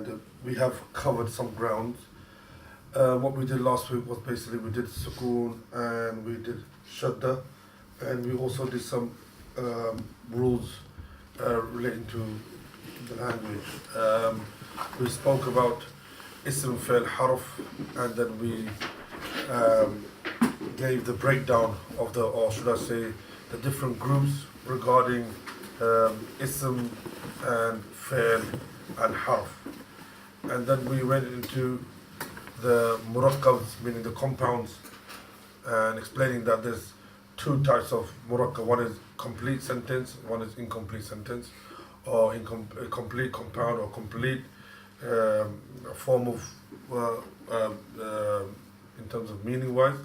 and we have covered some ground. What we did last week was basically we did sukoon and we did shadda, and we also did some rules relating to the language. We spoke about ism, fi'l, harf, and then we gave the breakdown of the, or should I say, the different groups regarding ism and fi'l and harf. And then we went into the murakkabs, meaning the compounds, and explaining that there's two types of murakkab. One is complete sentence, one is incomplete sentence, or complete compound, or complete form of in terms of meaning wise,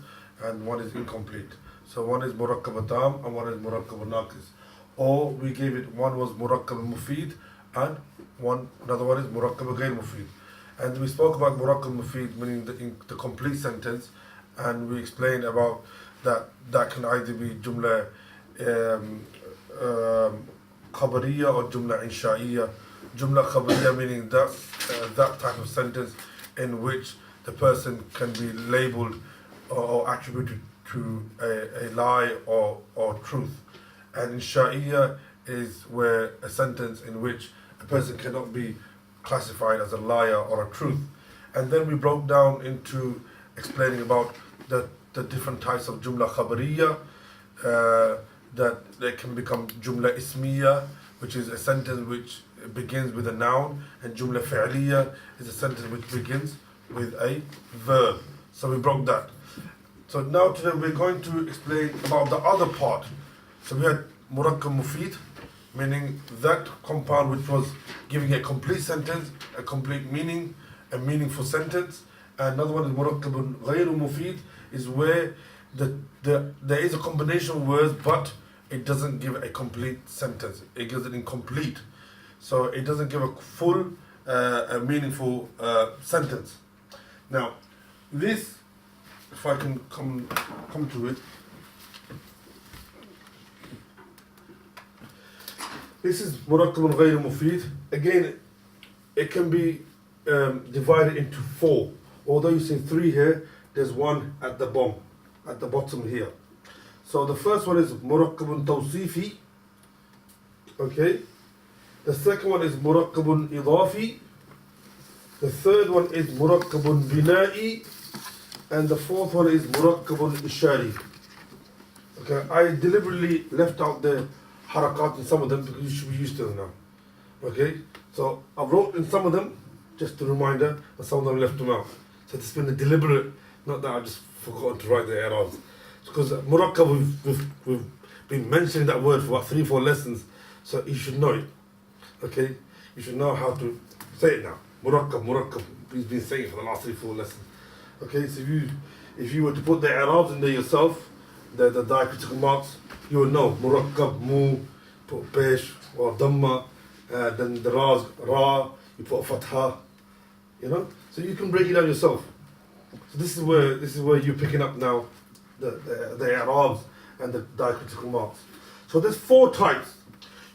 and one is incomplete. So one is murakkab tam and one is murakkab naqis. Or we gave it, one was murakkab mufid and another one is murakkab ghayr mufid. And we spoke about murakkab mufid, meaning the complete sentence, and we explained about that can either be jumla khabariya or jumla insha'iyya. Jumla khabariya meaning that type of sentence in which the person can be labeled or attributed to a lie or truth. And insha'iyya is where a sentence in which a person cannot be classified as a liar or a truth. And then we broke down into explaining about the different types of jumla khabariya, that they can become jumla ismiya, which is a sentence which begins with a noun, and jumla fi'liya is a sentence which begins with a verb. So we broke that. So now today we're going to explain about the other part. So we had murakkab mufid, meaning that compound which was giving a complete sentence, a complete meaning, a meaningful sentence. And another one is murakkab ghayr mufid, is where there is a combination of words, but it doesn't give a complete sentence. It gives it incomplete. So it doesn't give a full, a meaningful sentence. Now, this, if I can come to it, this is murakkab ghayr mufid. Again, it can be divided into four. Although you see three here, there's one at the bottom here. So the first one is murakkab tawsifi. Okay. The second one is murakkab idafi. The third one is murakkab bina'i. And the fourth one is murakkab ishari. Okay, I deliberately left out the harakat in some of them because you should be used to them now. Okay, so I wrote in some of them, just a reminder, and some of them left them out. So it's been a deliberate, not that I just forgotten to write the Arabs. Because murakkab, we've been mentioning that word for about 3-4 lessons, so you should know it. Okay, you should know how to say it now. Murakkab. He's been saying it for the last 3-4 lessons. Okay, so if you were to put the Arabs in there yourself, the diacritical marks, you would know murakkab, mu, put pesh or dhamma, then the ra, you put a fatha, you know. So you can break it down yourself. So this is where you're picking up now the Arabs and the diacritical marks. So there's 4 types.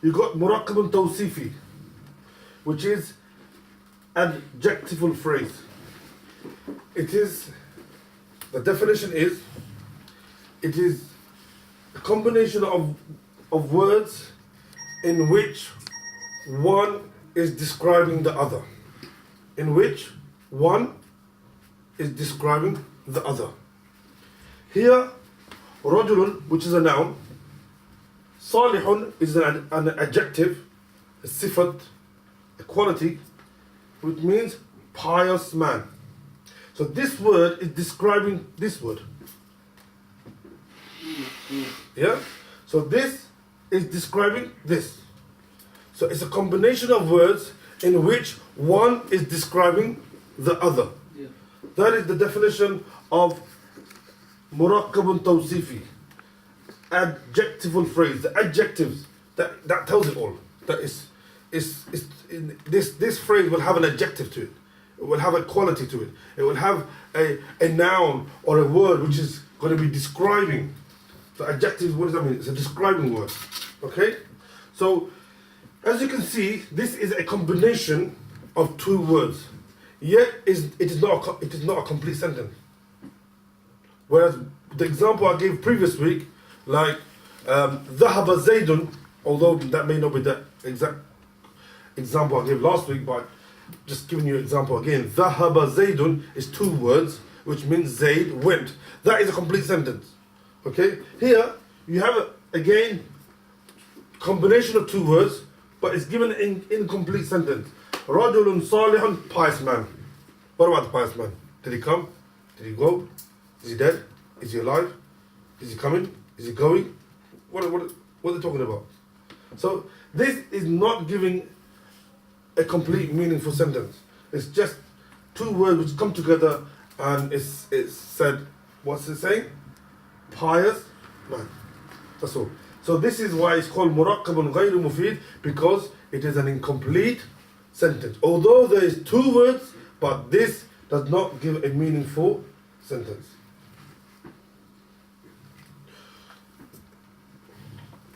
You got murakkab tawsifi, which is adjectival phrase. The definition is, it is a combination of words in which one is describing the other. In which one is describing the other. Here, rajulun, which is a noun, salihun is an adjective, a sifat, a quality, which means pious man. So this word is describing this word. Yeah? So this is describing this. So it's a combination of words in which one is describing the other. Yeah. That is the definition of murakkab tawsifi. Adjectival phrase. The adjectives, that tells it all. That this phrase will have an adjective to it. It will have a quality to it. It will have a noun or a word which is going to be describing. So adjective, what does that mean? It's a describing word. Okay? So, as you can see, this is a combination of two words, yet it is not a complete sentence. Whereas the example I gave previous week, like ذهب زيد, although that may not be the exact example I gave last week, but just giving you an example again. ذهب زيد is two words, which means Zayd went. That is a complete sentence. Okay? Here you have again combination of two words, but it's given in incomplete sentence. رجل صالح, pious man. What about the pious man? Did he come? Did he go? Is he dead? Is he alive? Is he coming? Is he going? What are they talking about? So this is not giving a complete meaningful sentence. It's just two words which come together and it's said, what's it saying? Pious man. That's all. So this is why it's called murakkabun ghayru mufid, because it is an incomplete sentence. Although there is two words, but this does not give a meaningful sentence.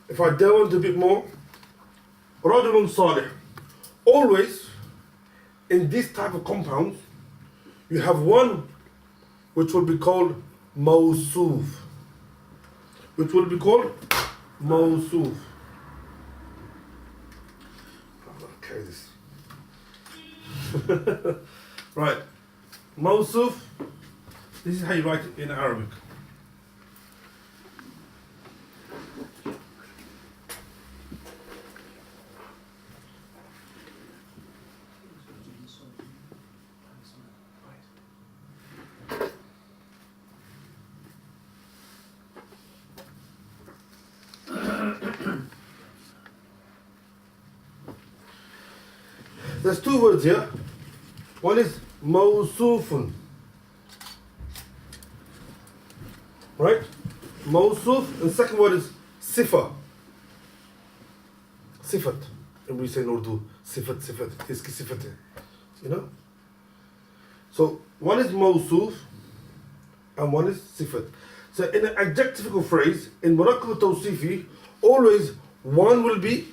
If I delve into a bit more, rajulun salih. Always in this type of compounds, you have one which will be called mawsuf. Which will be called mawsuf. I'm gonna carry this. Right. Mawsuf, this is how you write it in Arabic. There's two words here. One is mawsufun. Right? Mawsuf, and the second word is sifa. Sifat. And we say in Urdu, sifat, iski sifat. You know? So one is mawsuf and one is sifat. So in an adjectival phrase, in murakkab tawsifi, always one will be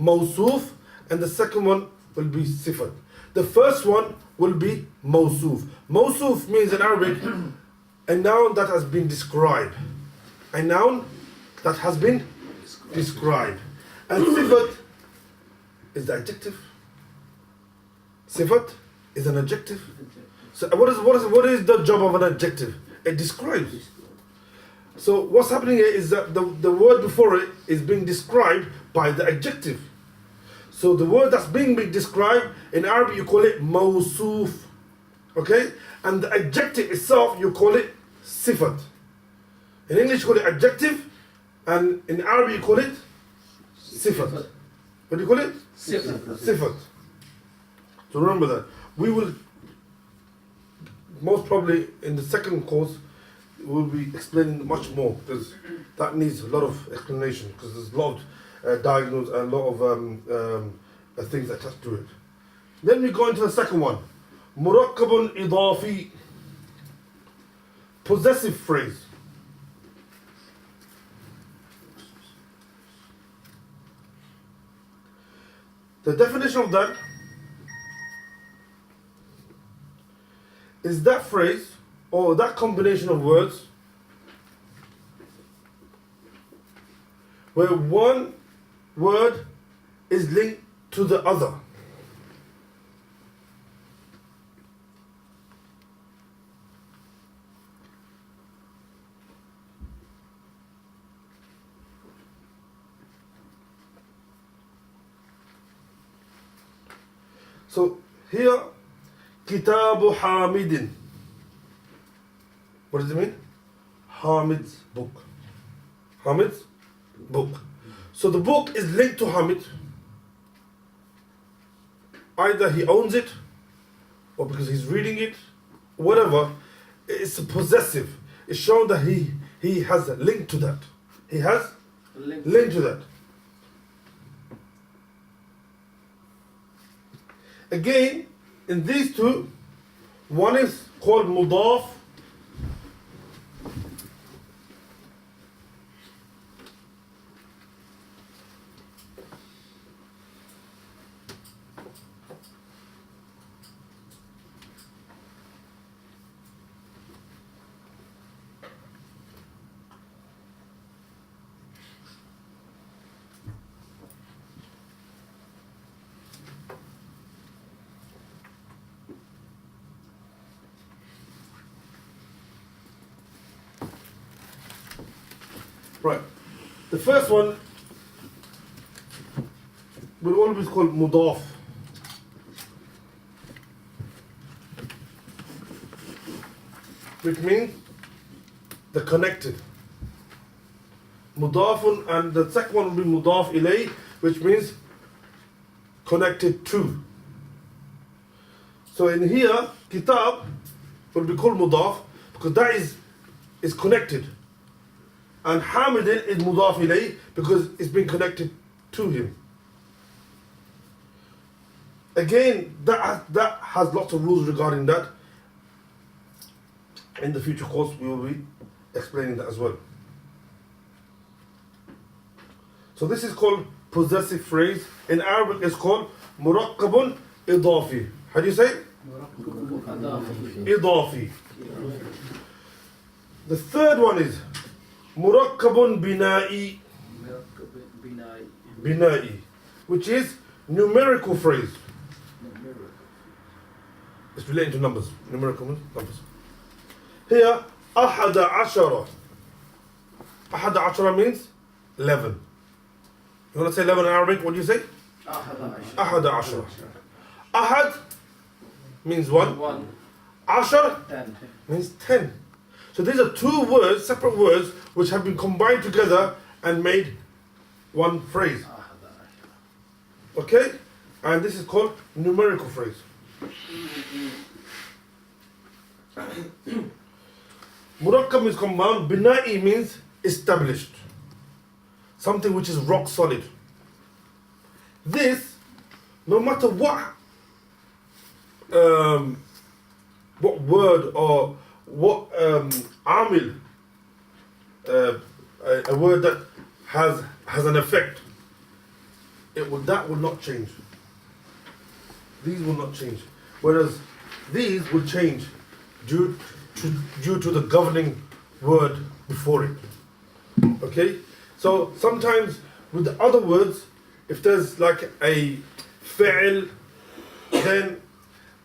mawsuf and the second one will be sifat. The first one will be mawsuf. Mawsuf means in Arabic a noun that has been described. A noun that has been described. And sifat is the adjective. Sifat is an adjective. So what is the job of an adjective? It describes. So what's happening here is that the word before it is being described by the adjective. So the word that's being described, in Arabic you call it mawsuf. Okay? And the adjective itself you call it sifat. In English you call it adjective, and in Arabic you call it sifat. What do you call it? Sifat. Sifat. So remember that. We will most probably in the second course we'll be explaining much more, because that needs a lot of explanation, because there's a lot of diagonals and a lot of things attached to it. Then we go into the second one. Murakkabun idafi. Possessive phrase. The definition of that is that phrase or that combination of words where one word is linked to the other. So here, Kitabu Hamidin. What does it mean? Hamid's book. Hamid's book. So the book is linked to Hamid. Either he owns it, or because he's reading it, whatever. It's possessive. It's showing that he has a link to that. He has link to that. Again, in these two, one is called mudaf, Right. The first one will always call mudaf. Which means the connected. Mudafun, and the second one will be mudaf ilay, which means connected to. So in here, kitab will be called mudaf because that is connected. And hamidin is mudaf ilay because it's been connected to him. Again, that has lots of rules regarding that. In the future course, we will be explaining that as well. So this is called possessive phrase. In Arabic, it's called murakkabun idafi. How do you say it? Idafi. The third one is murakkabun bina'i. Bina'i, which is numerical phrase. It's related to numbers. Numerical numbers. Here, ahada ashara. Ahada ashara means 11. You want to say 11 in Arabic? What do you say? Ahada ashara. Ahad means one. Ashar means 10. So these are two words, separate words, which have been combined together and made one phrase. Okay? And this is called numerical phrase. Murakkab means compound. Bina'i means established. Something which is rock solid. This, no matter what word or what amil, a word that has an effect, that will not change. These will not change. Whereas these will change due to the governing word before it. Okay? So sometimes with the other words, if there's like a fi'l, then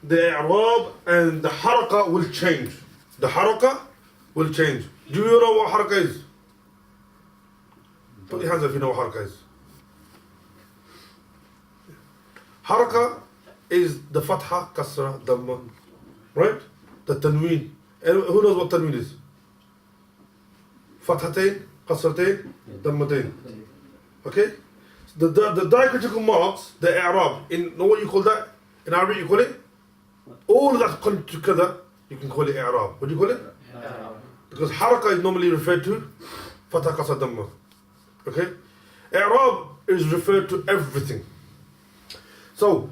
the i'rab and the haraka will change. The haraka will change. Do you know what haraka is? Put your hands up if you know what haraka is. Haraka is the fatha, kasra, dhamma, right? The tanween. And who knows what tanween is? Fathatain, kasratain, dhammatain. Okay? The diacritical marks, the i'rab, know what you call that? In Arabic you call it? All of that come together, you can call it i'rab. What do you call it? Because haraka is normally referred to fatha, kasra, dhamma. Okay? I'rab is referred to everything. So,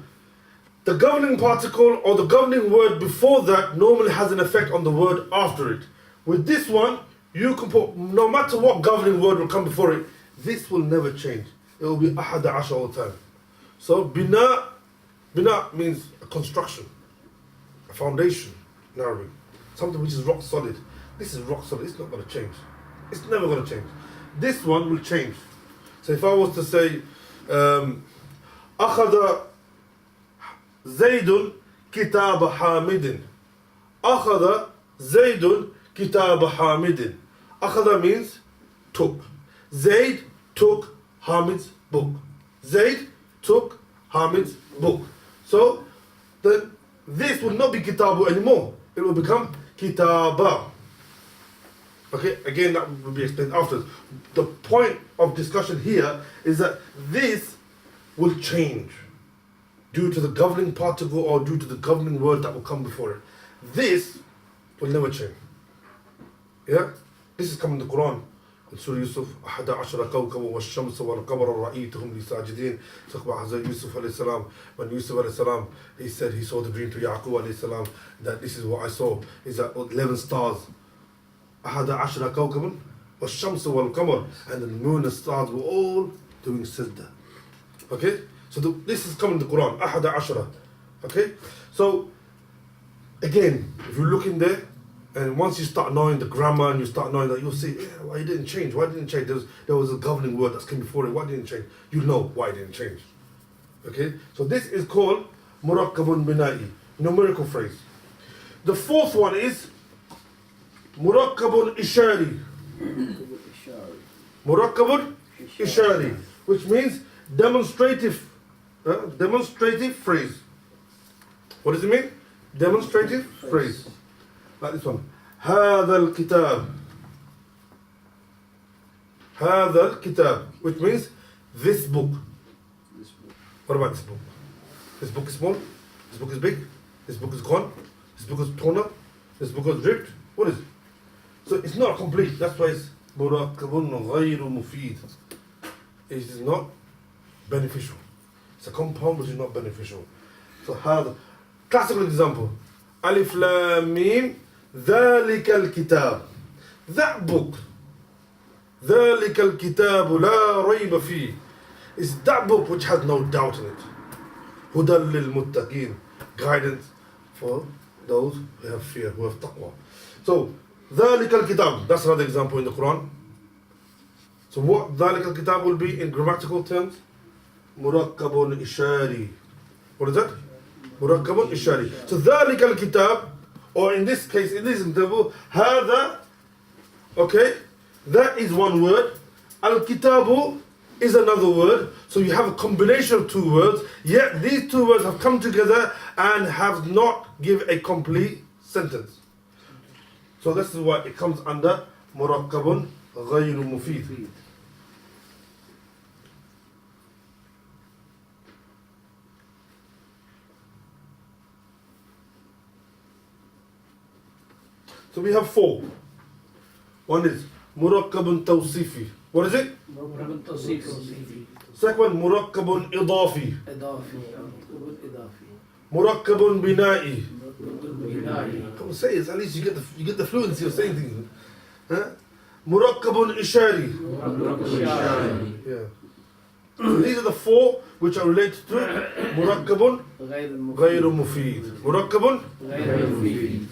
the governing particle or the governing word before that normally has an effect on the word after it. With this one, you can put, no matter what governing word will come before it, this will never change. It will be ahada ashar all the time. So, bina means a construction, a foundation in Arabic. Something which is rock solid. This is rock solid, it's not going to change. It's never going to change. This one will change. So if I was to say, أخذ زيد كتاب حامد. أخذ زيد كتاب حامد. أخذ means took. Zayd took Hamid's book. Zayd took Hamid's book. So then this will not be kitabu anymore. It will become kitaba. Okay, again that will be explained afterwards. The point of discussion here is that this will change due to the governing particle or due to the governing word that will come before it. This will never change. Yeah? This is coming in the Quran. In Surah Yusuf, أحد عشر كوكبا والشمس والقمر رأيتهم لي ساجدين. Talk about Hazrat Yusuf alayhi salam. When Yusuf alayhi salam, he said he saw the dream to Yaqub alayhi salam, that this is what I saw, is that 11 stars. أحد عشر كوكبا والشمس والقمر, and the moon and stars were all doing sajda. Okay? So this is coming in the Quran. أحد عشر. Okay? So again, if you look in there, and once you start knowing the grammar and you start knowing that, you'll see, yeah, why it didn't change? Why didn't it change? There was a governing word that came before it. Why didn't it change? You know why it didn't change. Okay? So this is called murakkabun bina'i, numerical phrase. The fourth one is murakkabun ishari. Murakkabun ishari, which means demonstrative phrase. What does it mean? Demonstrative phrase. Like this one. هذا الكتاب, which means this book. What about this book? This book is small, this book is big, this book is gone, this book is torn up, this book is ripped. What is it? So it's not complete. That's why it's murakkabun ghayru mufid. It is not beneficial. It's a compound which is not beneficial. So هذا classical example. Alif Lam Mim ذلك الكتاب. That book. ذلك الكتاب لا ريب فيه. It's that book which has no doubt in it. هدى للمتقين. Guidance for those who have fear, who have taqwa. So ذلك الكتاب. That's another example in the Quran. So what ذلك الكتاب will be in grammatical terms? murakkabun ishari. What is that? Murakkabun ishari. So ذلك الكتاب, or in this case, in this example, هذا, okay, that is one word. Al-kitabu is another word. So you have a combination of two words, yet these two words have come together and have not give a complete sentence. So this is why it comes under murakkabun ghayru mufid. So we have four. One is murakkabun tawsifi. What is it? مراقب توصيفي Second one, murakkabun idafi. إضافي إضافي Murakkabun bina'i. بنائي Come on, say it. At least you get the fluency of saying things. Huh? Murakkabun ishari. إشاري Yeah. So these are the four which are related to it. Murakkabun غير ghayru mufid. Murakkabun. غير مفيد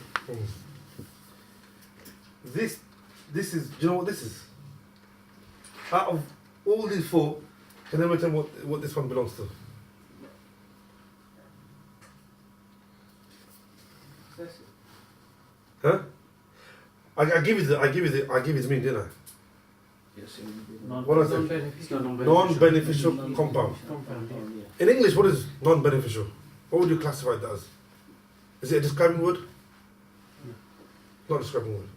This is, do you know what this is? Out of all these four, can anyone tell me what this one belongs to? Huh? I give you the meaning, didn't I? What is it? Non-beneficial compound. In English, what is non-beneficial? What would you classify that as? Is it a describing word? Not a describing word.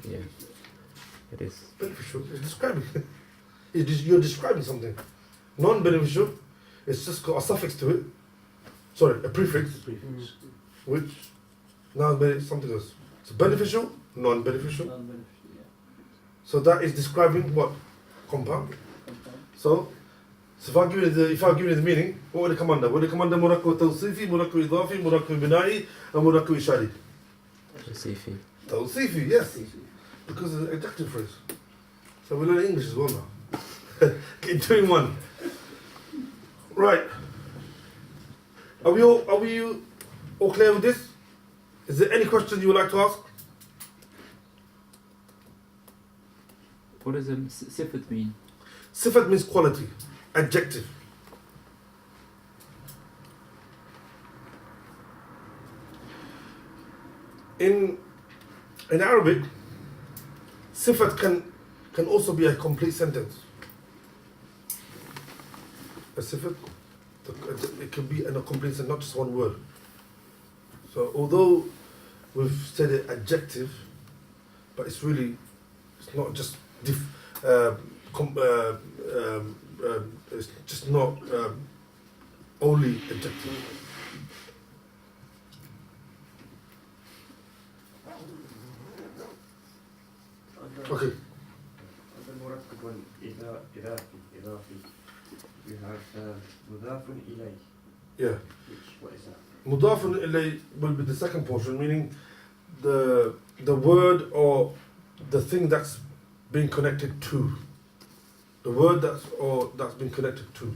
Yeah, it is. Beneficial is describing. You're describing something. Non-beneficial, it's just got a suffix to it. Sorry, a prefix, which now something else. So beneficial, non-beneficial. So that is describing what? Compound. So if I give you the meaning, what would it come under? Would it come under murakkab tawsifi, murakkab idafi, murakkab bina'i, and murakkab ishari? Tawsifi. Tawsifi, yes. Because it's an adjective phrase. So we learn English as well now. Get 2 in 1. Right. Are we all clear with this? Is there any questions you would like to ask? What does sifat mean? Sifat means quality, adjective. In Arabic, sifat can also be a complete sentence. A sifat, it can be in a complete sentence, not just one word. So although we've said it adjective, but it's not just it's just not only adjective. Okay. مركب إضافي you have مضاف إليه. Yeah. What is that? Mudaf ilay will be the second portion, meaning the word or the thing that's being connected to. The word that's been connected to.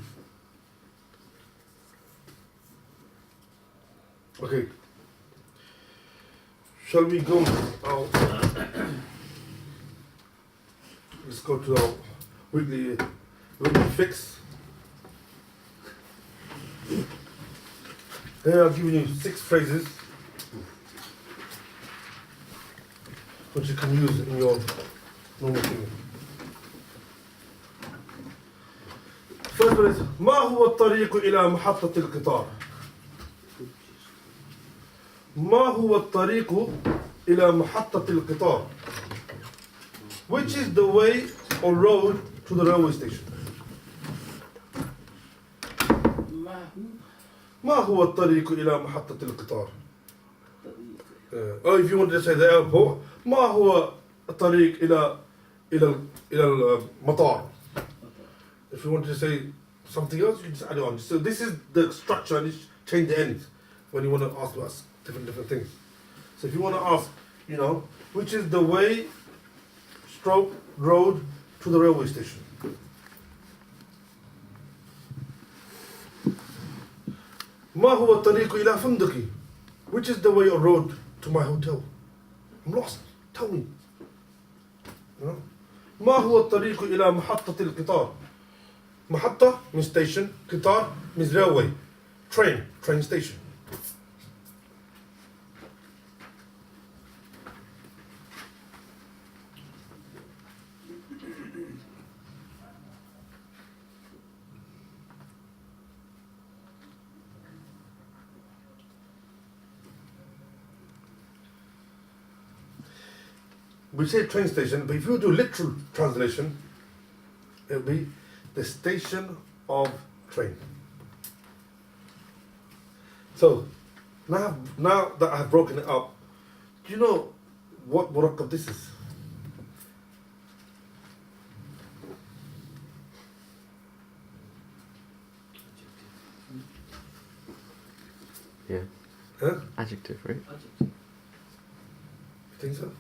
Okay. Shall we go out? Let's go to our weekly fix. Here I've given you 6 phrases which you can use in your normal thing. next one is ما هو الطريق إلى محطة القطار؟ ما هو الطريق إلى محطة القطار? Which is the way or road to the railway station? ما هو الطريق إلى محطة القطار؟ Or if you want to say the airport, ما هو الطريق إلى المطار? If you want to say something else, you can just add it on. So this is the structure, and you change the end when you want to ask us different things. So if you want to ask, you know, which is the way, stroke, road to the railway station? ما هو الطريق إلى فندقي? Which is the way or road to my hotel? I'm lost. Tell me. You know? ما هو الطريق إلى محطة القطار? محطة means station, قطار means railway, train station. We say train station, but if you do literal translation, it'll be the station of train. So, now that I have broken it up, do you know what murakkab this is? Yeah. Huh? Adjective, right? You think so?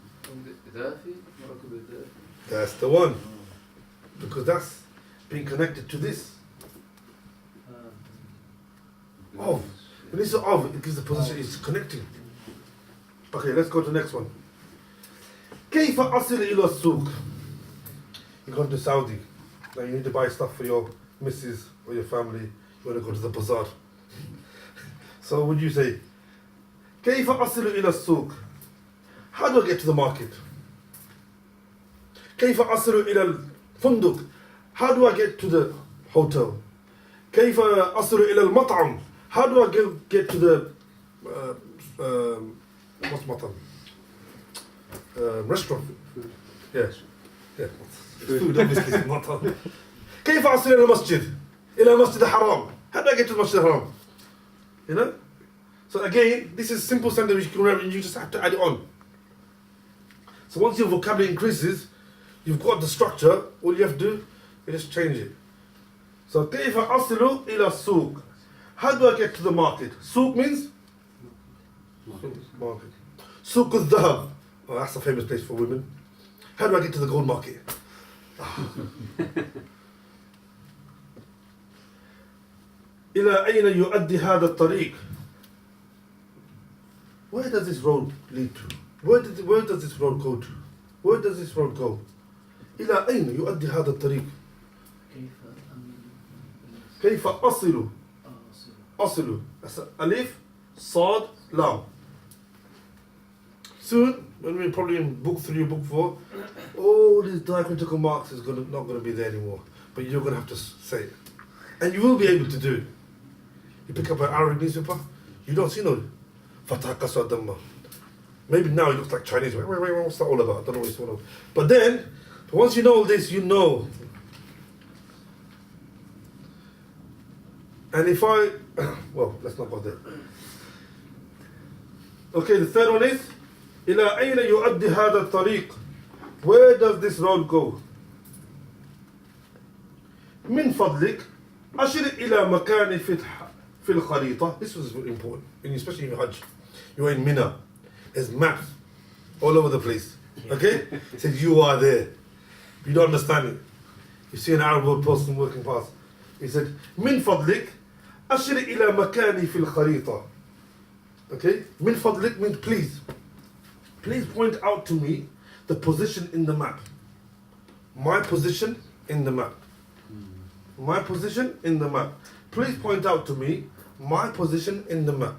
إضافي مركب إضافي. That's the one. Because that's being connected to this. Of. When it's of, it gives the position, it's connecting. Okay, let's go to the next one. كيف أصل إلى السوق? You're going to Saudi. Now you need to buy stuff for your missus or your family. You want to go to the bazaar. So what would you say? كيف أصل إلى السوق? How do I get to the market? كيف أصل إلى الفندق? How do I get to the hotel? كيف أصل إلى المطعم? How do I get to the what's مطعم? Restaurant. Yes. Yeah. Food obviously is مطعم. كيف أصل إلى المسجد؟ إلى مسجد الحرام. How do I get to the Masjid al-Haram? You know? So again, this is simple sentence which you can remember, and you just have to add it on. So once your vocabulary increases, you've got the structure, all you have to do is just change it. So كيف أصل إلى السوق? How do I get to the market? Souk means? Market. Souk al-Dhahab. Oh, that's a famous place for women. How do I get to the gold market? إلى أين يؤدي هذا الطريق? Where does this road lead to? Where does this road go to? Where does this road go? إلى أين يؤدي هذا الطريق? كيف أصل؟ أصل. That's ألف صاد لام. Soon, when we're probably in book 3 or book 4, all these diacritical marks is not going to be there anymore. But you're going to have to say it. And you will be able to do it. You pick up an Arabic newspaper, you don't see no Fatah Qaswa Dhamma. Maybe now it looks like Chinese. Wait, what's that all about? I don't know what it's all about. But then, once you know all this, you know. And if I, well, let's not go there. Okay, the third one is, إلى أين يؤدي هذا الطريق? Where does this road go? من فضلك أشر إلى مكان في الخريطة. This was very important, and especially in Hajj. You're in Mina. There's maps all over the place. Okay? It says you are there. You don't understand it. You see an Arab person walking past. He said, من فضلك أشر إلى مكاني في الخريطة. Okay? من فضلك means please. Please point out to me the position in the map. My position in the map. My position in the map. Please point out to me my position in the map.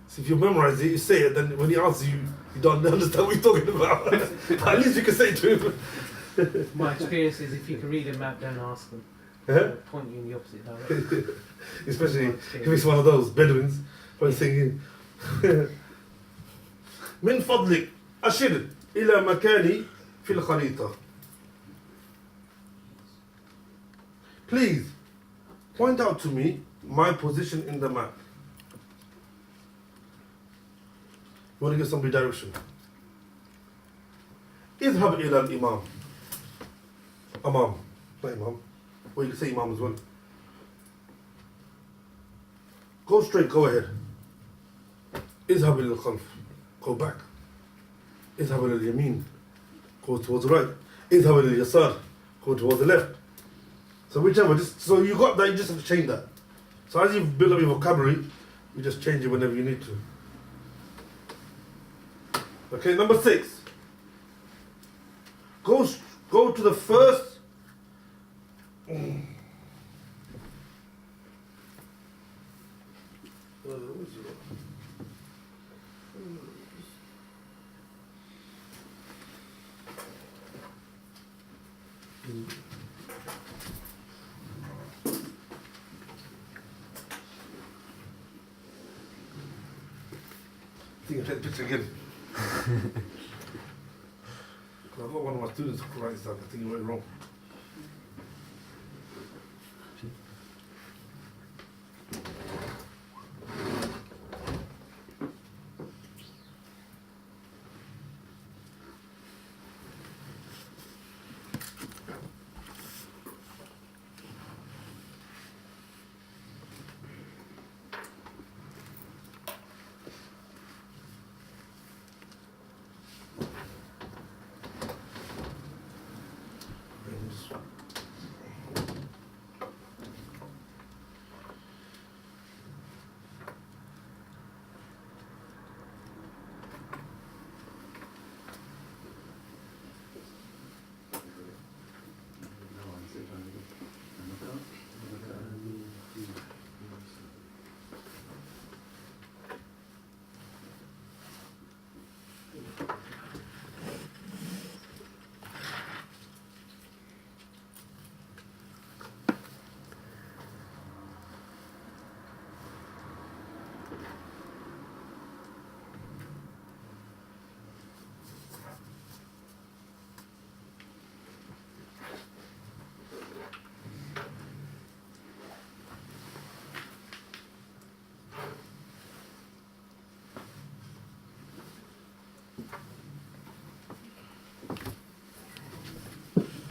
So if you memorize it, you say it, then when he answers you, you don't understand what you're talking about. But at least you can say it to him. My experience is if you can read a map, don't ask them. Huh? Point you in the opposite direction. Especially if it's one of those Bedouins, probably singing. من فضلك أشر إلى مكاني في الخريطة. Please point out to me my position in the map. You want to give somebody direction? اذهب إلى الإمام. Imam, not Imam. Well, you can say Imam as well. Go straight, go ahead. اذهب إلى الخلف. Go back. اذهب إلى اليمين. Go towards the right. اذهب إلى اليسار. Go towards the left. So whichever, just so you got that, you just have to change that. So as you build up your vocabulary, you just change it whenever you need to. Okay, number 6. Go to the first. Where's it? I think I take the picture again. I got one of my students who writes down. I think he went wrong.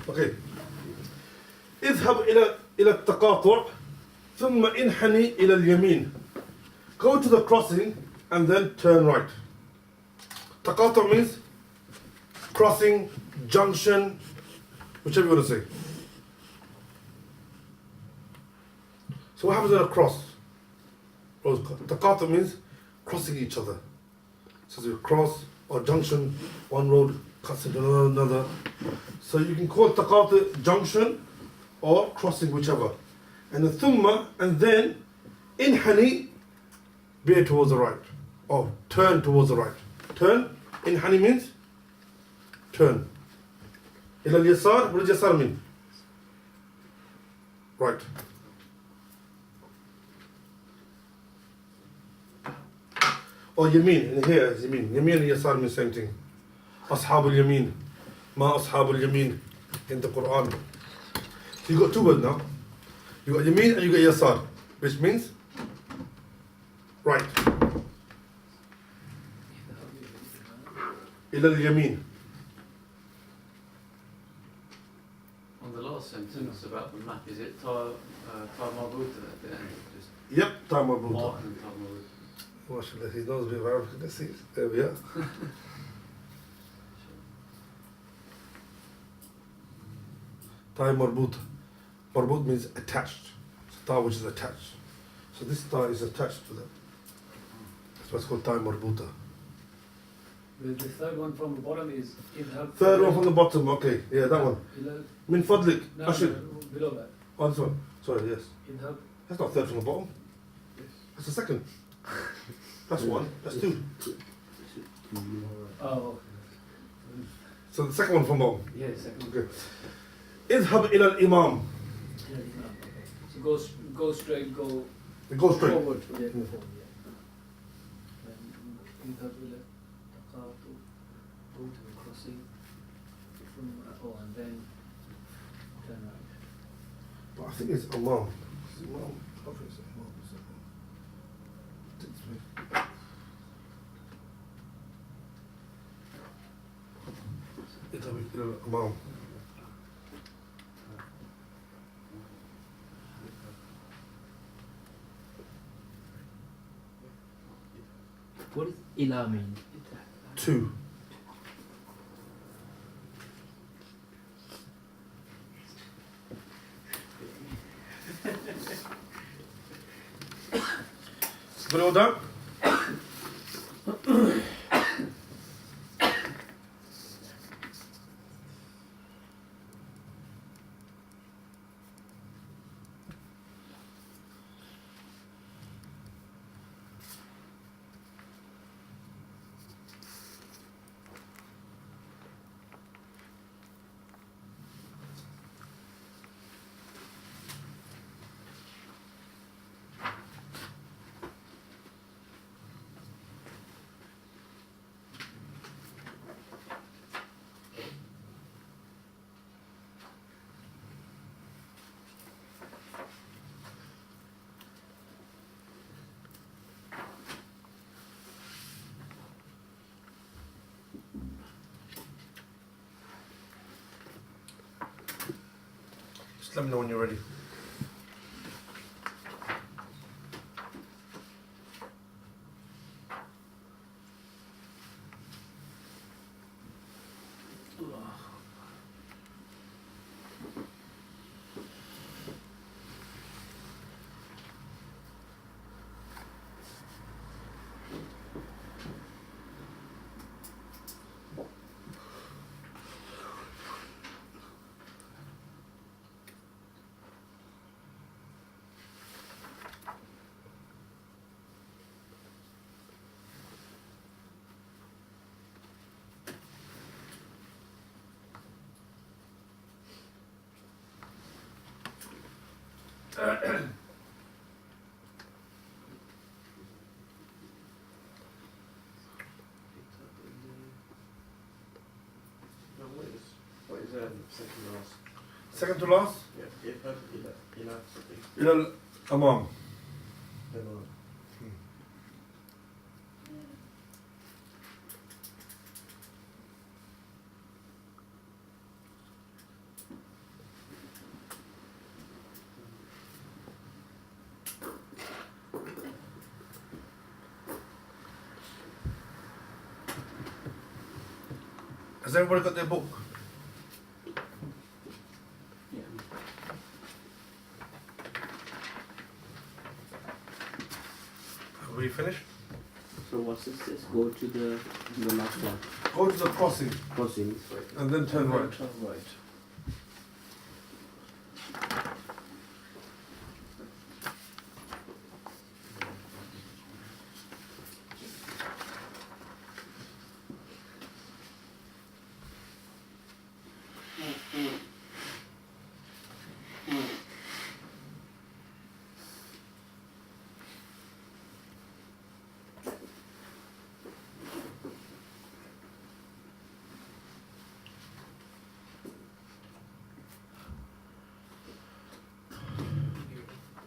Okay. اذهب إلى التقاطع ثم انحني إلى اليمين. Go to the crossing and then turn right. تقاطع means crossing, junction, whichever you want to say. So what happens in a cross? تقاطع means crossing each other. So you cross or junction, one road cuts into another. So you can call taqaṭu junction or crossing, whichever. And the thumma, and then inhani, veer towards the right. Or turn towards the right. Turn, inhani means turn. Ila al-yasar, what does yasar mean? Right. Or yamin, in here is yamin. Yamin and yasar mean the same thing. Ashab al-yamin. Ma ashab al-yamin in the Quran. So you got two words now. You got yamin and you got yasar, which means right. Ila al-yamin. On the last sentence about the map, is it ta marbuta at the end? Just Yep, time marbuta. mark and ta marbuta. MashaAllah, he knows a bit of Arabic. Let's see. There we are. Ta marbut. Marbut means attached. It's ta which is attached. So this ta is attached to that. That's what's called ta marbuta. The third one from the bottom is idhab. Third one from the bottom. Okay, yeah, that one. Ila- Min fadlik. No, Ashir. no, below that. Oh, this one. Sorry, yes. Idhab. That's not third from the bottom. That's the second. That's one. That's two. Oh, So the second one from bottom. Yeah, second. Okay. اذهب إلى الإمام. So go straight, go It goes straight. forward. Yeah, go forward. Yeah. And إذهب إلى تقاطع, go to the crossing from and then turn right. But I think it's Amam. It's Amam. I think it's Amam. It's Amam. Takes me- It's Amam. What does ila mean? 2. Got it all done? Just let me know when you're ready. Now what is second last? Second to last, Yeah, إذهب إلى something. إلى الأمام. تمام. Has everybody got their book? Everybody finished? So what's this? Go to the last one. Go to the crossing Crossing. and then turn right. Turn right.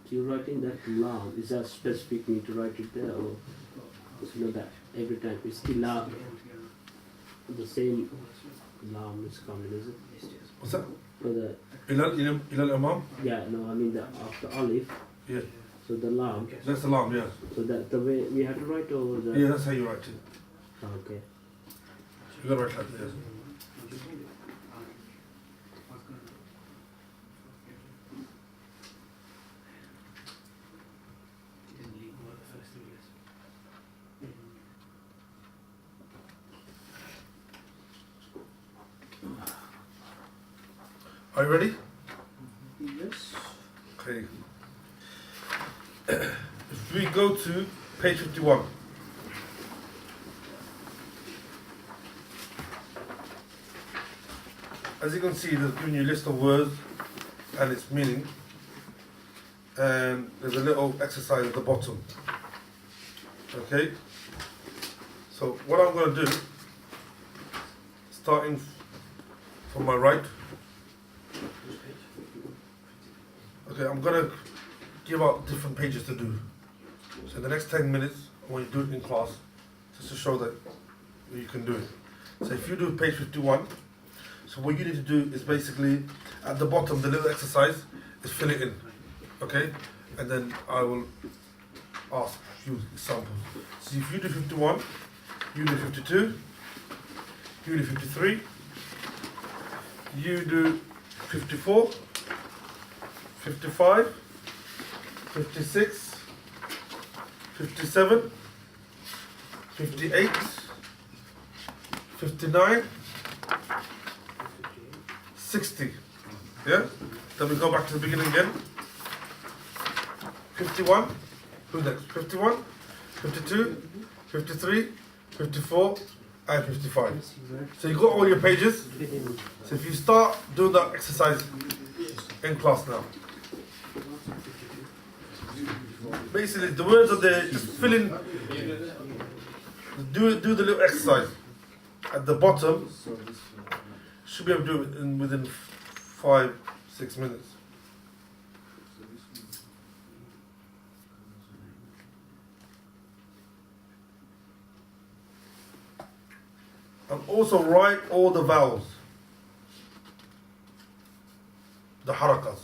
So you're writing that lam. Is that specific need to write it there, or you know that every time it's ila, the same lam is coming, is it? What's that? For the إلى الأمام? yeah, no, I mean the after alif. Yeah. So the lam. That's the lam, yeah. So that the way we have to write over the. Yeah, that's how you write it. Okay. You gotta write like this. Are you ready? Yes. Okay. If we go to page 51. As you can see, there's given you a list of words and its meaning. and there's a little exercise at the bottom. Okay? So what I'm going to do, starting from my right, okay, I'm going to give out different pages to do. So in the next 10 minutes, I want you to do it in class, just to show that you can do it. So if you do page 51, so what you need to do is basically, at the bottom, the little exercise is fill it in, okay? And then I will ask you examples. So if you do 51, you do 52, you do 53, you do 54, 55, 56, 57, 58, 59, 60. Yeah? Then we go back to the beginning again. 51. Who's next? 51, 52, 53, 54, and 55. So you got all your pages. So if you start doing that exercise in class now. Basically, the words are there. Just fill in. Do the little exercise at the bottom. Should be able to do it within 5-6 minutes. And also write all the vowels, the harakas.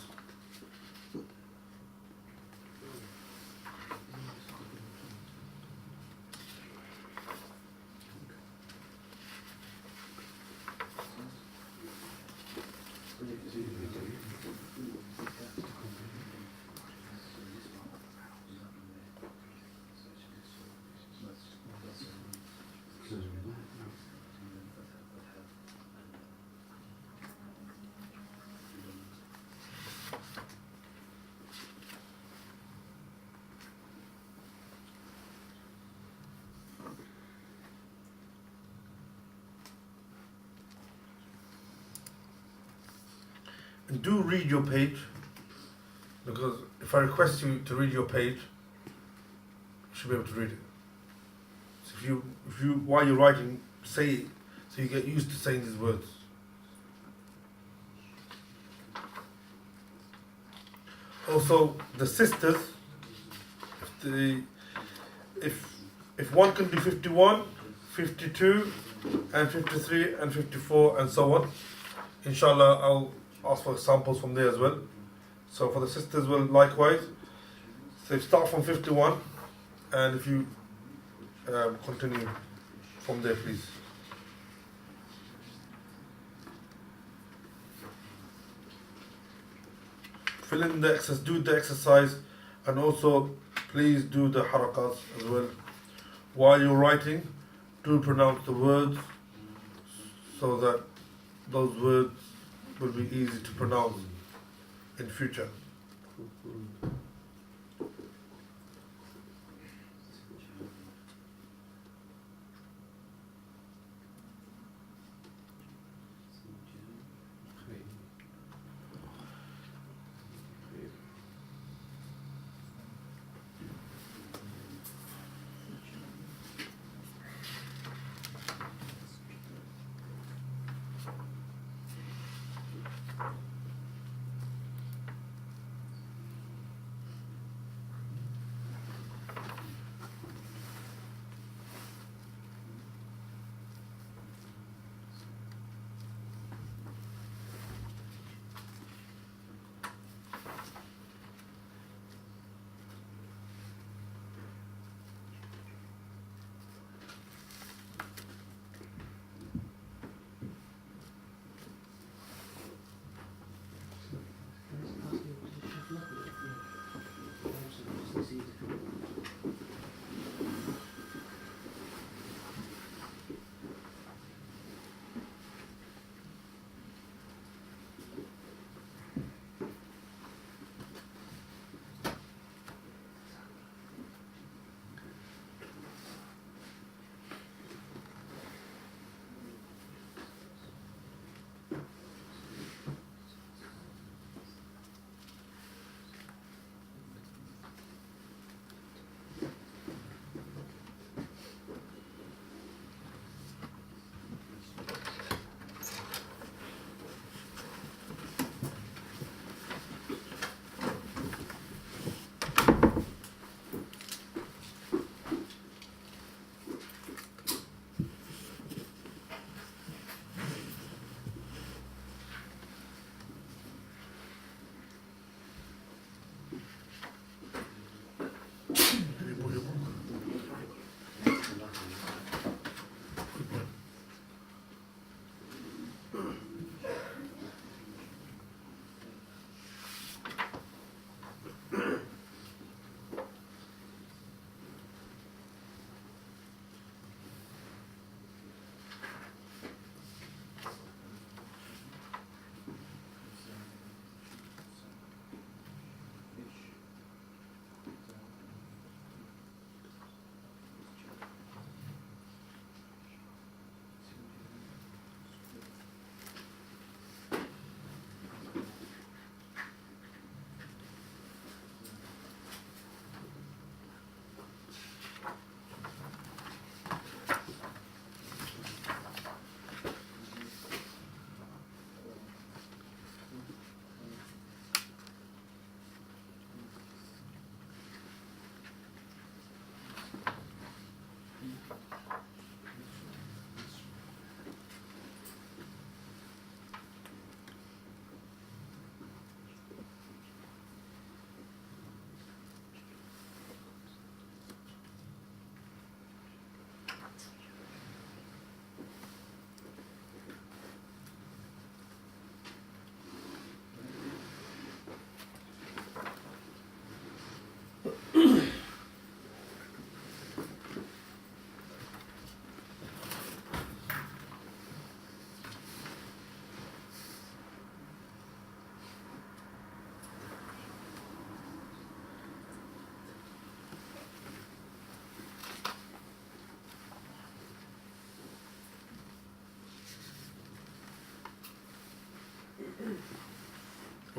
And do read your page, because if I request you to read your page, you should be able to read it. So if you while you're writing, say it, so you get used to saying these words. Also, the sisters, if one can do 51, 52, and 53, and 54, and so on, inshallah, I'll ask for examples from there as well. So for the sisters, well, likewise. So start from 51, and if you continue from there, please. Fill in the exercise, do the exercise, and also please do the harakas as well. While you're writing, do pronounce the words so that those words will be easy to pronounce in future.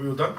You're done?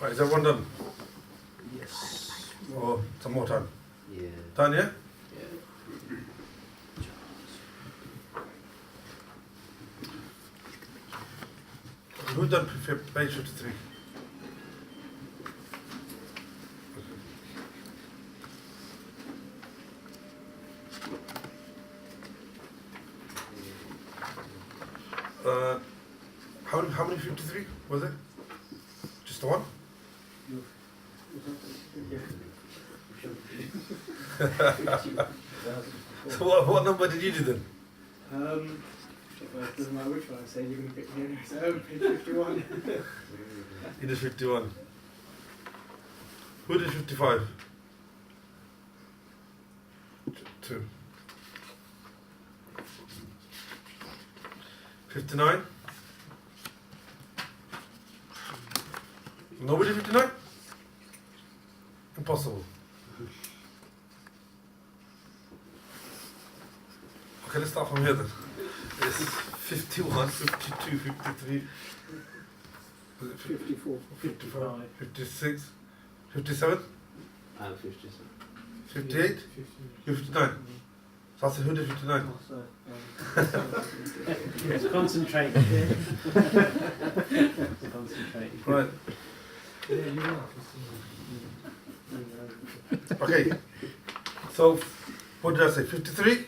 Right, is everyone done? Yes. Or some more time? Yeah. Done, yeah? Yeah. Who done page 53? How many 53 was it? Just the one? So what number did you do then? Well, it doesn't matter which one I say, you're going to pick me anyway. So, page 51. You did 51. Who did 55? Two. 59? Nobody 59? Impossible. Okay, let's start from here then. It's 51, 52, 53, was it 54. 55, 56, 57, 57. 58, 59. So I said, who did 59? Yes, concentrate. Concentrate. Right. Okay. So, what did I say? 53?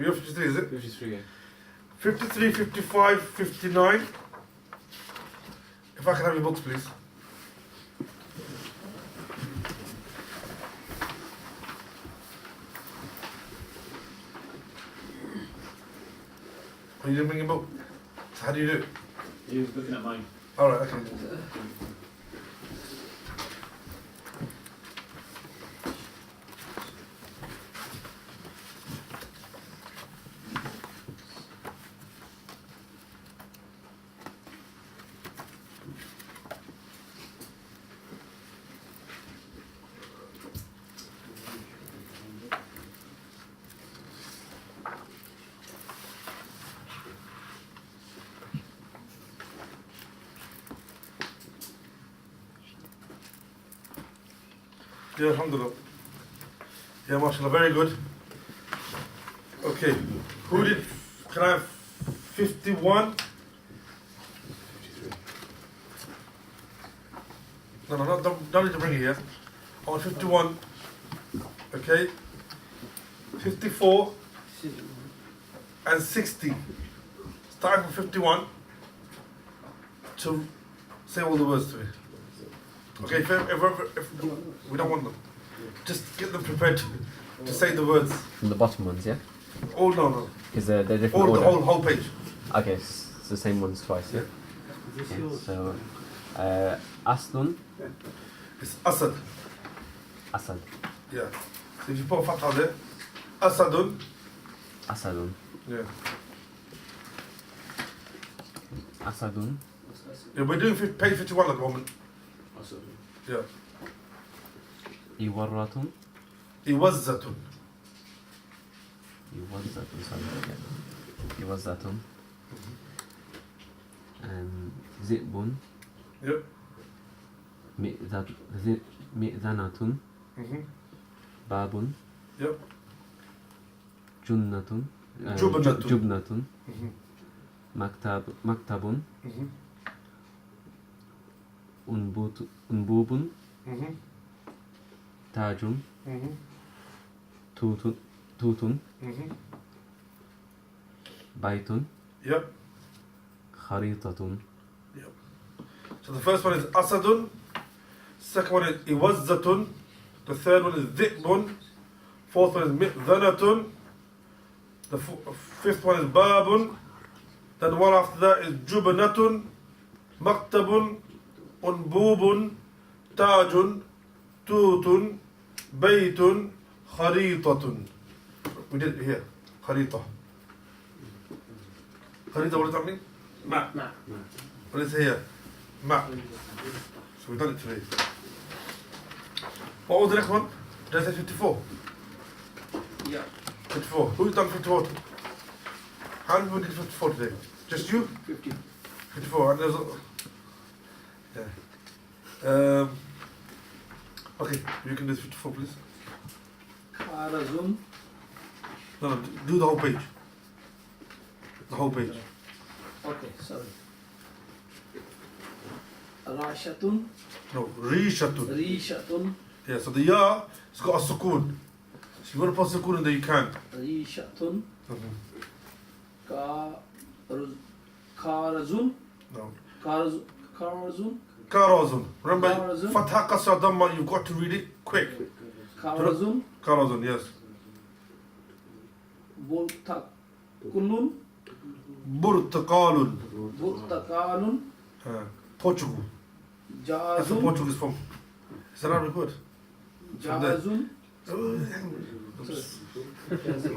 You're 53, is it? 53, yeah. 53, 55, 59. If I can have your books, please. Oh, you didn't bring your book? So how do you do it? He was looking at mine. Alright, okay. Yeah, alhamdulillah. Yeah, mashallah, very good. Okay, who did, can I have 51? No, don't need to bring it here. I want 51, okay, 54 and 60. Starting from 51 to say all the words to me. Okay, if we don't want them, just get them prepared to say the words. From the bottom ones, yeah? Oh, no. Because they're different All the order. whole page. Okay, it's the same ones twice, yeah? Yeah, so, Aslun, It's Asad. Asad, Yeah. So if you put a fatha there, Asadun. Asadun, Yeah. Asadun, Yeah, we're doing page 51 at the moment. Yeah. Iwarratun, Iwazzatun. Iwazzatun, sorry, yeah. Iwazzatun, Zibun, Yep. Mi'zanatun, Mm-hmm. Babun, Yep. Junnatun, Jubnatun. Jubnatun, Mm-hmm. Maktabun, Mm-hmm. Unbubun, Mm-hmm. Tajun, Mm-hmm. Tutun. Mm-hmm. Baitun. Yep. Kharitatun. So the first one is Asadun. Second one is Iwazzatun. The third one is Dhi'bun. Fourth one is Mi'dhanatun. The fifth one is Babun. Then the one after that is Jubanatun, Maktabun, Unbubun, Tajun, Tutun, Baytun, Kharitatun. We did it here. Kharita. Kharita, what does that mean? Map. What is here? Map. So we've done it today. What was the next one? Did I say 54? Yeah. 54. Who's done 54? How many people did 54 today? Just you? 50. 54. And there's okay, you can do 54, please. Kharazun. No, do the whole page. The whole page. Okay, sorry. Rashatun. No, Rishatun. Rishatun. Yeah, so the ya, it's got a sukoon. So you want to put sukoon in there, you can. Rishatun. Mm-hmm. Kharazun. No. Kharazun. Karazun. Remember, Karazun. Fatha Qasra Dhamma, you've got to read it quick. Kharazun. Karazun, yes. Burtakulun. Burtaqalun. Burtakalun. Portugal. That's where Jazun. Portugal is from. It's an Arabic word. Jazun. I'm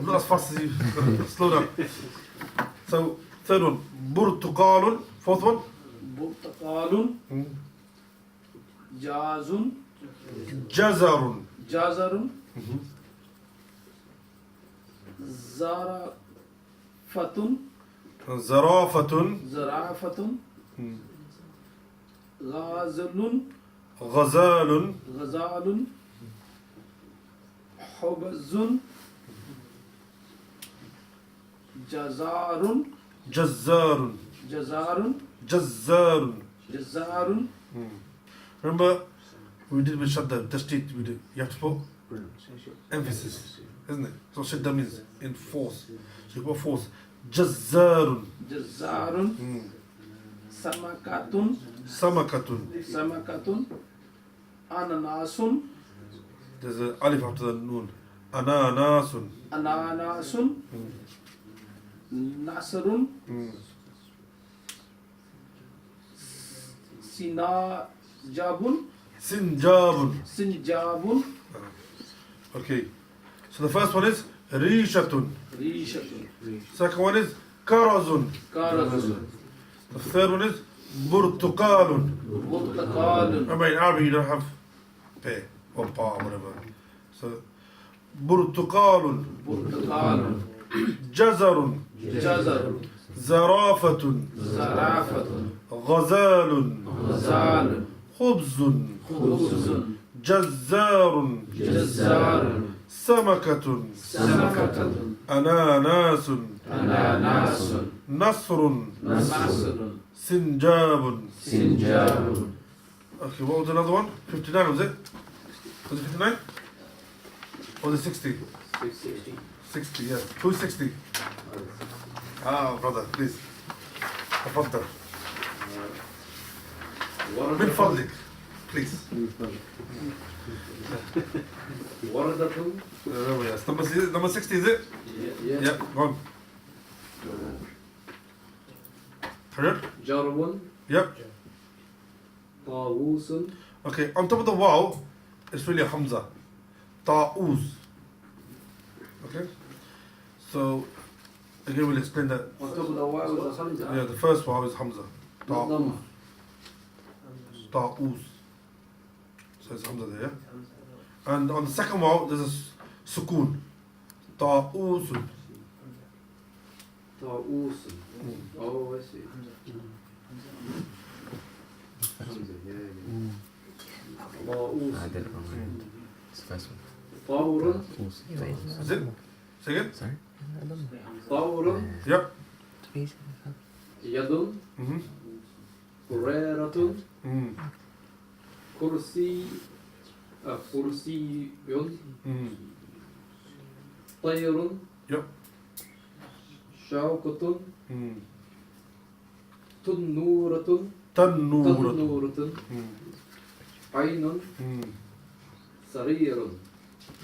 not as fast as you. Slow down. So, third one. Burtuqalun. Fourth one. Burtakalun. Jazun. Jazarun. Jazarun. Mhm. Zarafatun. Zarafatun. Zarafatun. Ghazalun. Ghazalun. Ghazalun. Hubazun. Jazarun. Jazzarun. Jazarun. Jazzarun. Jazarun. Remember, we did with Shadda, Tashdid, we did. You have to put emphasis, isn't it? So Shadda means in force. So you put force. Jazzarun. Jazarun. Samakatun. Samakatun. Samakatun. Ananasun. There's an alif after the noon. Ananasun. Ananasun. Nasrun. Sinajabun. Sinjabun. Sinjabun. Okay. So the first one is Rishatun. Rishatun. Second one is Karazun. Karazun. The third one is Burtuqalun. Burtakalun. Remember in Arabic you don't have pe or pa or whatever. So Burtuqalun. Burtakalun. Jazarun. Jazarun. Zarafatun. Zarafatun. Ghazalun. Ghazalun. Khubzun. Khubzun. Jazzarun. Jazzarun. Samakatun. Samakatun. Ananasun. Ananasun. Nasrun. Nasrun. Sinjabun. Sinjabun. Okay, what was another one? 59 was it? Was it 59? Or was it 60? 60, yes. Who's 60? Ah, brother, please. تفضل. من فضلك. Please. Waradatun. Yes. Number 60, is it? Yeah. Yeah, go on. Heard? Jarmun. Yep. Tawusun. Okay, on top of the wow, it's really a Hamza. Ta'uz. Okay? So, again, we'll explain that. On top of the Y was a Hamza. Yeah, the first wow is Hamza. Not Dhamma. Ta'uz. So it's Hamza there, yeah? And on the second wow, there's a sukoon. Ta'uzun. Tawusun. Oh, I see. Hamza, yeah. I did it wrong. It's the first one. Tawurun. Is it? Say again? Sorry? Tawurun. Yep. Yadun. Mm-hmm. Quraratun. Mm. Kursiyun. Mm. طير Yep. شوكة Mm. تنورة Tannuratun. تنورة Mm. عين Mm. سرير.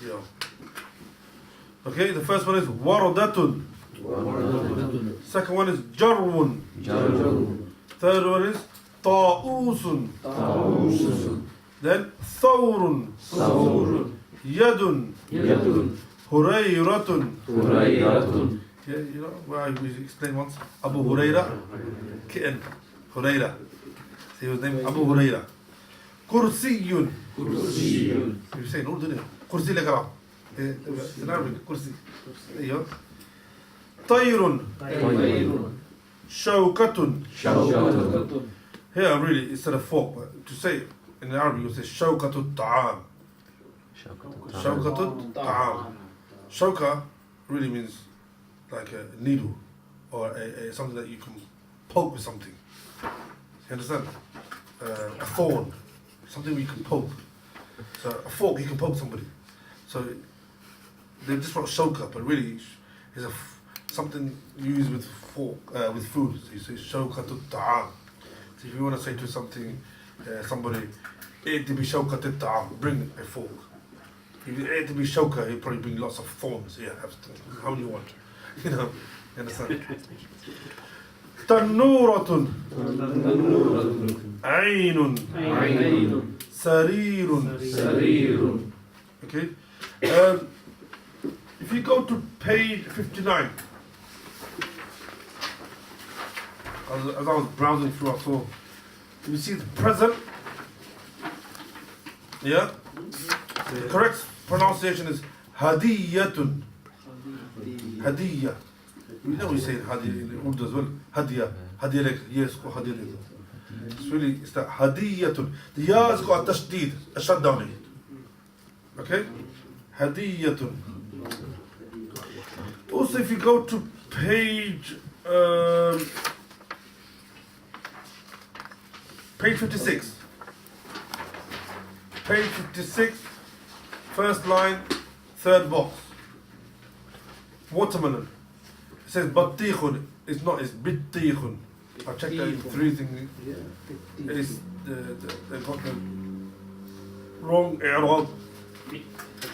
Yeah. Okay, the first one is waradatun. Second one is jarwun. Third one is ta'usun. Then thawrun. Yadun. Hurayratun. Yeah, you know, where we explained once. Abu Huraira. Kitten. Huraira. See his name? Abu Huraira. Kursiyun. You say no, didn't you? Kursi legaram. It's in Arabic. Kursi. There you go. Tayrun. Shawkatun. شوكة Here, really, instead of fork, but to say in Arabic, you say shawkatut ta'am. Shawkatut ta'am. Shawka really means like a needle or something that you can poke with something. You understand? A thorn, something you can poke. So a fork, you can poke somebody. So they just wrote shawka, but really it's something used with fork, with food. So you say shawkatut ta'am. So if you want to say to something, somebody, it to be shawkatut ta'am, bring a fork. If you ate to be shawka, he'll probably bring lots of thorns. Yeah, how many you want? You know, you understand? Tannuratun. Aynun. عين Sarirun. سرير. Okay. If you go to page 59, as I was browsing through, I saw, you see the present. Yeah. The correct pronunciation is hadiyatun. Hadiyya. We know we say hadiyya in Urdu as well. Hadiyya. Hadiyya like yes, or hadiyya like. It's really, it's that hadiyatun. The ya has got a tashdid, a shutdown in it. Okay? Hadiyatun. Also, if you go to page 56. Page 56, first line, third box. Watermelon. It says batikhun. It's not, it's bittikhun. I checked that in 3 things. It's they got the wrong i'rab.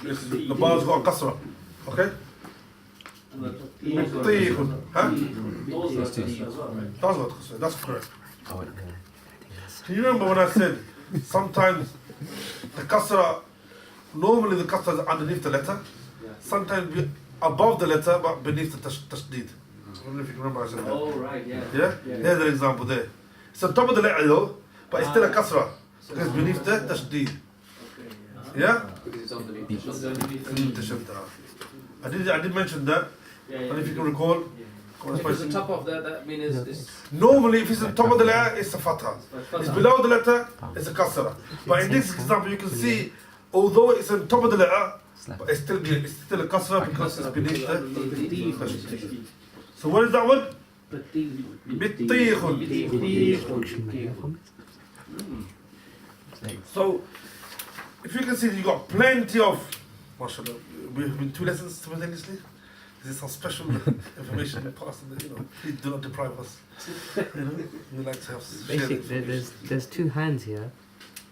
The bar's got a kasra. Okay? Bittikhun. Huh? That's got kasra. That's correct. Do you remember when I said sometimes the kasra, normally the kasra is underneath the letter, sometimes above the letter but beneath the tashdid. I don't know if you can remember I said that. Oh right, yeah. Yeah? Here's an example there. It's on top of the letter though, but it's still a kasra because it's beneath the tashdid. Yeah? Because it's underneath the shadda. Beneath the shadda. I did mention that. I don't know if you can recall. If it's the top of that means it's Normally, if it's on top of the letter, it's a fatha. It's below the letter, it's a kasra. But in this example, you can see, although it's on top of the letter, but it's still a kasra because it's beneath the. So what is that one? Bittikhun. So, if you can see, you got plenty of. MashaAllah, we have been 2 lessons simultaneously. This is some special information passed. You know, please do not deprive us. You know, we like to have share the Basically, information. there's 2 hands here.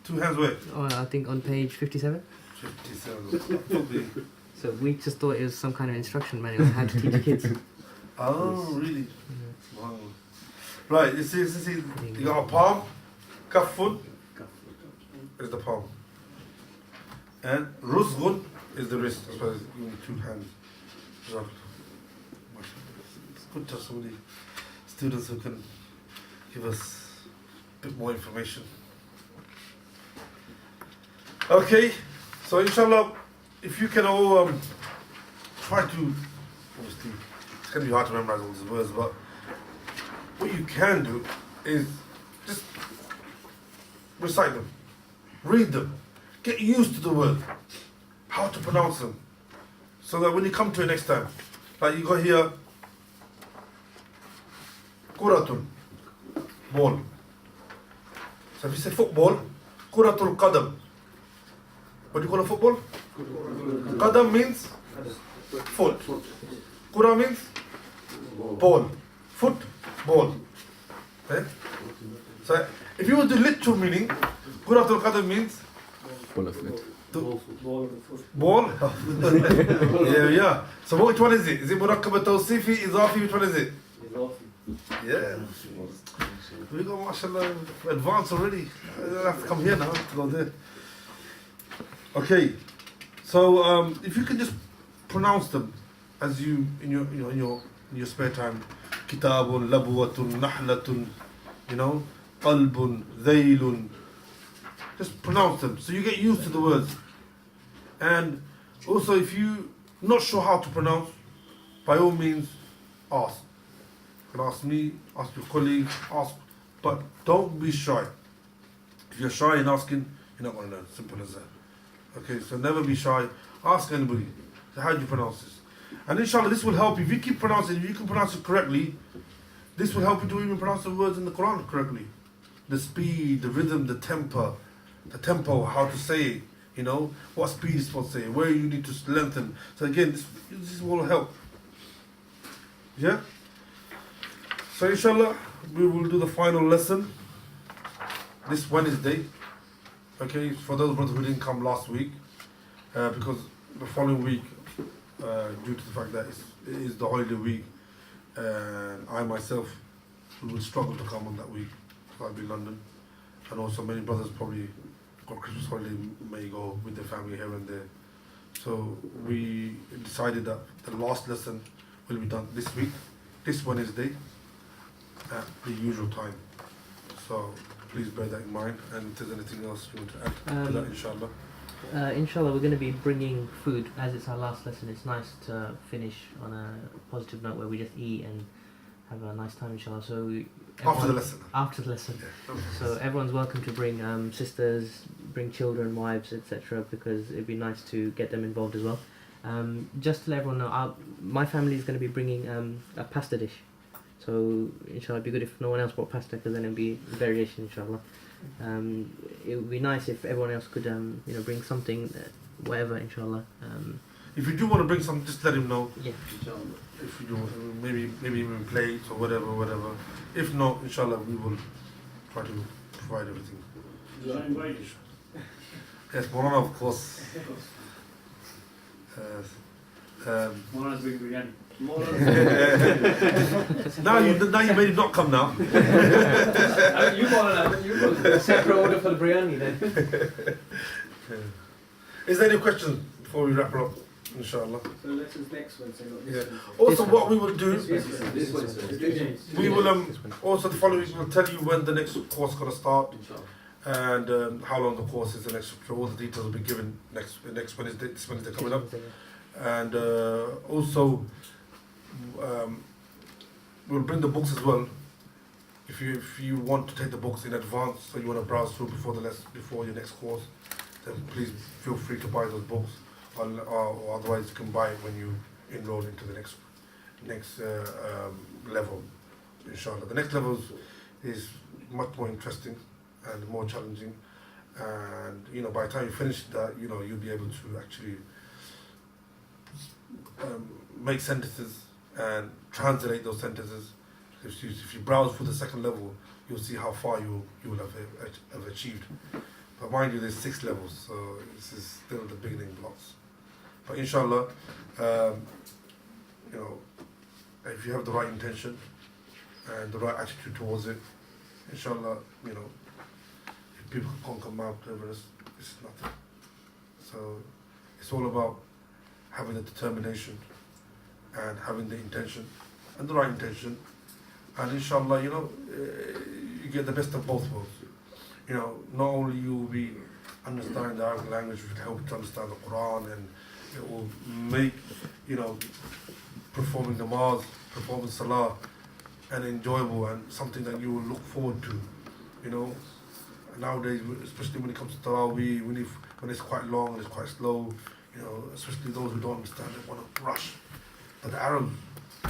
2 hands where? Oh, I think on page 57. 57. So we just thought it was some kind of instruction manual on how to teach kids. Oh, really? Wow. Right, you see, you got a palm, kaffun is the palm, and ruzgun is the wrist, as well as using 2 hands. It's good to have so many students who can give us a bit more information. Okay, so inshallah, if you can all try to, obviously, it's going to be hard to memorize all these words, but what you can do is just recite them, read them, get used to the word, how to pronounce them, so that when you come to it next time, like you got here, kuratun, ball. So if you say football, kuratul qadam. What do you call a football? Qadam means Foot. Qura means ball. Foot, ball. Okay? So if you want the literal meaning, Quratul Qadr means Full of it. ball. yeah. So which one is it? Is it Murakkab Tawsifi, Izafi? Which one is it? Yeah. We got mashallah advanced already. I don't have to come here now to go there. Okay. So if you can just pronounce them as you in your spare time. Kitabun, Labwatun, Nahlatun, Qalbun, Zaylun. Just pronounce them so you get used to the words. And also if you're not sure how to pronounce, by all means ask. You can ask me, ask your colleagues, ask, but don't be shy. If you're shy in asking, you're not going to learn. Simple as that. Okay, so never be shy. Ask anybody. So how do you pronounce this? And inshallah, this will help you. If you keep pronouncing, if you can pronounce it correctly, this will help you to even pronounce the words in the Quran correctly. The speed, the rhythm, the tempo, how to say it, what speed is supposed to say, where you need to lengthen. So again, this will help. Yeah? So inshallah, we will do the final lesson this Wednesday. Okay, for those brothers who didn't come last week, because the following week, due to the fact that it is the holiday week, and I myself will struggle to come on that week, because I'll be in London, and also many brothers probably got Christmas holiday, may go with their family here and there. So we decided that the last lesson will be done this week, this Wednesday, at the usual time. So please bear that in mind, and if there's anything else you want to add to that, inshallah. Inshallah, we're going to be bringing food. As it's our last lesson, it's nice to finish on a positive note where we just eat and have a nice time, inshallah. So After the lesson. After the lesson. Yeah. So everyone's welcome to bring sisters, bring children, wives, etc. because it'd be nice to get them involved as well. Just to let everyone know, my family is going to be bringing a pasta dish. So inshallah, it'd be good if no one else brought pasta, because then it'd be variation, inshallah. It would be nice if everyone else could, bring something, whatever, inshallah. If you do want to bring some, just let him know. Yeah. If you do, maybe even plates or whatever. If not, inshallah, we will try to provide everything. Yes, Morana, of course. Morana's bringing biryani. now you made him not come now. You want separate order for the biryani then. Is there any questions before we wrap up? Inshallah. So lessons next Wednesday, not Yeah. this Wednesday. Also, what we will do, This Wednesday. we will also the following week we'll tell you when the next course is going to start Inshallah. and how long the course is. The next, all the details will be given next Wednesday. This Wednesday coming up, and also we'll bring the books as well. If you want to take the books in advance, so you want to browse through before your next course, then please feel free to buy those books. Or otherwise you can buy it when you enroll into the next level, inshallah. The next level is much more interesting and more challenging, and by the time you finish that, you'll be able to actually make sentences and translate those sentences. If you browse through the second level, you'll see how far you will have achieved. But mind you, there's 6 levels, so this is still the beginning blocks. But inshallah, if you have the right intention and the right attitude towards it, inshallah, if people can't come out over us, it's nothing. So it's all about having the determination and having the intention and the right intention, and inshallah, you get the best of both worlds. Not only you will be understanding the Arabic language, which will help you to understand the Quran, and it will make, performing namaz, performing salah, and enjoyable and something that you will look forward to. Nowadays, especially when it comes to Taraweeh, when it's quite long and it's quite slow, especially those who don't understand, they want to rush. But the Arabs,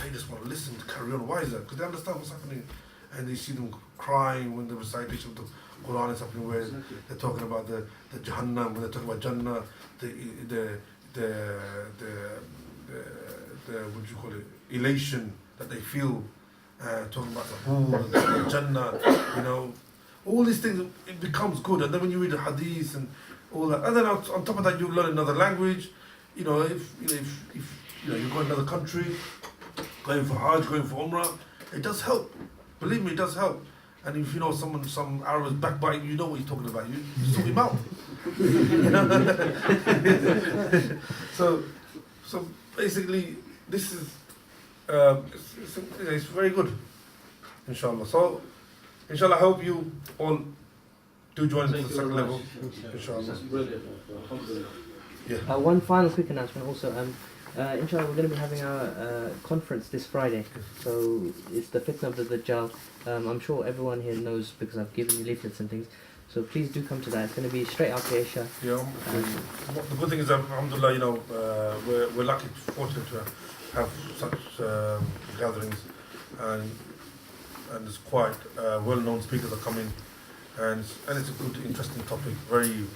they just want to listen, to carry on. Why is that? Because they understand what's happening, and they see them crying when the recitation of the Quran is happening, where they're talking about the Jahannam, when they're talking about Jannah, the the what do you call it, elation that they feel, talking about the Hur, the Jannah, you know, all these things, it becomes good. And then when you read the hadith and all that, and then on top of that, you learn another language. You know, if you know, you go to another country, going for Hajj, going for Umrah, it does help. Believe me, it does help. And if you know some Arab is backbiting, you know what he's talking about. You sort him out. You know? So basically, this is it's very good, inshallah. So, inshallah, I hope you all do join the second level, inshallah. That's brilliant. Alhamdulillah. One final quick announcement also. Inshallah, we're going to be having our conference this Friday. So it's the Fitna of the Dajjal. I'm sure everyone here knows because I've given you leaflets and things. So please do come to that. It's going to be straight after Isha. Yeah, the good thing is, alhamdulillah, you know, we're lucky, fortunate to have such gatherings, and it's quite well-known speakers are coming, and it's a good, interesting topic. Very,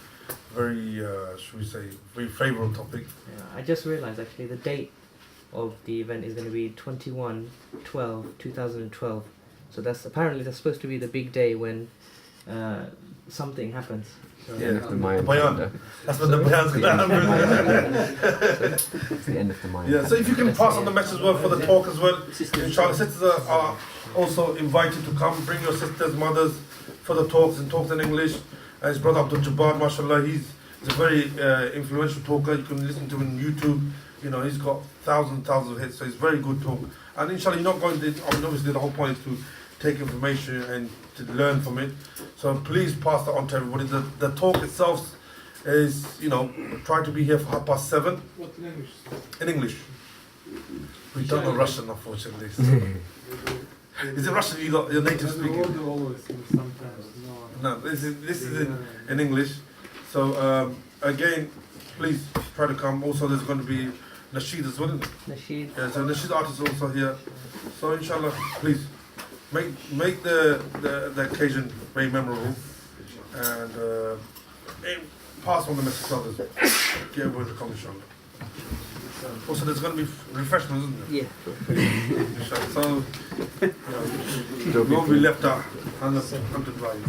should we say, very favourable topic. Yeah, I just realised actually the date of the event is going to be 21/12/2012. So that's supposed to be the big day when something happens. So The end of the Mayan Bayan. calendar. That's when the bayan's going to happen. It's the end of the Mayan Yeah, so if you can pass on the message as well for the talk as well. Inshallah, sisters are also invited to come. Bring your sisters, mothers for the talks in English. And his brother Abdul Jabbar, mashallah, he's a very influential talker. You can listen to him on YouTube. You know, he's got thousands of hits, so he's very good talk. And inshallah, you're not going to, I mean, obviously the whole point is to take information and to learn from it. So please pass that on to everybody. The talk itself is, you know, try to be here for 7:30. What language? In English. We don't know Russian, unfortunately. So. Is it Russian you got your native speaking? Always, sometimes. No, this is in English. So again, please try to come. Also, there's going to be Nasheed as well, isn't it? Nasheed. Yeah, so Nasheed artists also here. So inshallah, please make the occasion very memorable, and pass on the message to others. Get everyone to come, inshallah. Also, there's going to be refreshments, isn't there? Yeah. Inshallah. So, you know, you won't be left out. 100 right.